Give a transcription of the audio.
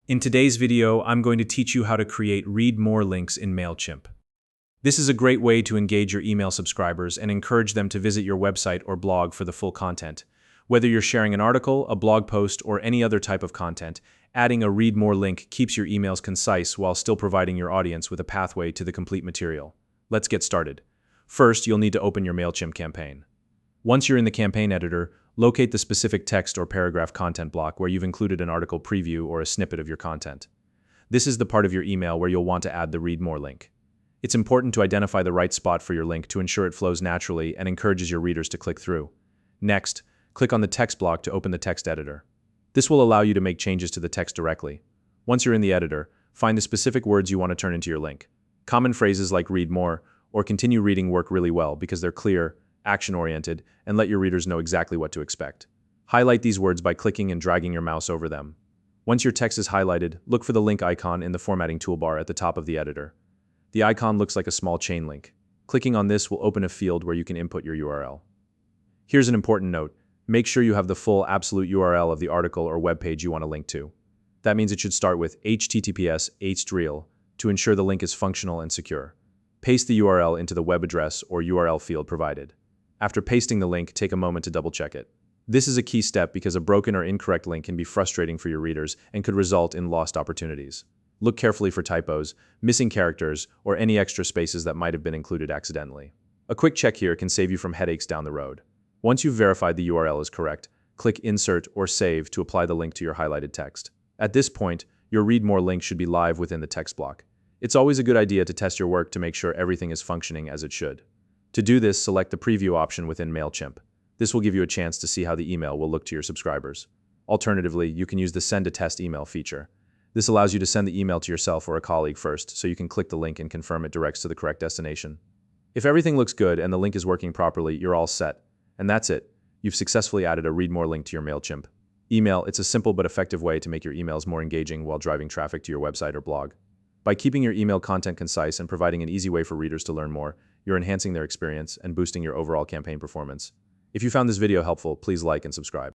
In today's video, I'm going to teach you how to create read more links in Mailchimp. This is a great way to engage your email subscribers and encourage them to visit your website or blog for the full content. Whether you're sharing an article, a blog post, or any other type of content, adding a read more link keeps your emails concise while still providing your audience with a pathway to the complete material. Let's get started. First, you'll need to open your Mailchimp campaign. Once you're in the campaign editor, locate the specific text or paragraph content block where you've included an article preview or a snippet of your content. This is the part of your email where you'll want to add the read more link. It's important to identify the right spot for your link to ensure it flows naturally and encourages your readers to click through. Next, click on the text block to open the text editor. This will allow you to make changes to the text directly. Once you're in the editor, find the specific words you want to turn into your link. Common phrases like read more or continue reading work really well because they're clear, action-oriented, and let your readers know exactly what to expect. Highlight these words by clicking and dragging your mouse over them. Once your text is highlighted, look for the link icon in the formatting toolbar at the top of the editor. The icon looks like a small chain link. Clicking on this will open a field where you can input your URL. Here's an important note. Make sure you have the full absolute URL of the article or web page you want to link to. That means it should start with https:// to ensure the link is functional and secure. Paste the URL into the web address or URL field provided. After pasting the link, take a moment to double-check it. This is a key step because a broken or incorrect link can be frustrating for your readers and could result in lost opportunities. Look carefully for typos, missing characters, or any extra spaces that might have been included accidentally. A quick check here can save you from headaches down the road. Once you've verified the URL is correct, click Insert or Save to apply the link to your highlighted text. At this point, your read more link should be live within the text block. It's always a good idea to test your work to make sure everything is functioning as it should. To do this, select the preview option within Mailchimp. This will give you a chance to see how the email will look to your subscribers. Alternatively, you can use the Send a Test email feature. This allows you to send the email to yourself or a colleague first, so you can click the link and confirm it directs to the correct destination. If everything looks good and the link is working properly, you're all set. And that's it. You've successfully added a read more link to your Mailchimp. Email, it's a simple but effective way to make your emails more engaging while driving traffic to your website or blog. By keeping your email content concise and providing an easy way for readers to learn more, you're enhancing their experience and boosting your overall campaign performance. If you found this video helpful, please like and subscribe.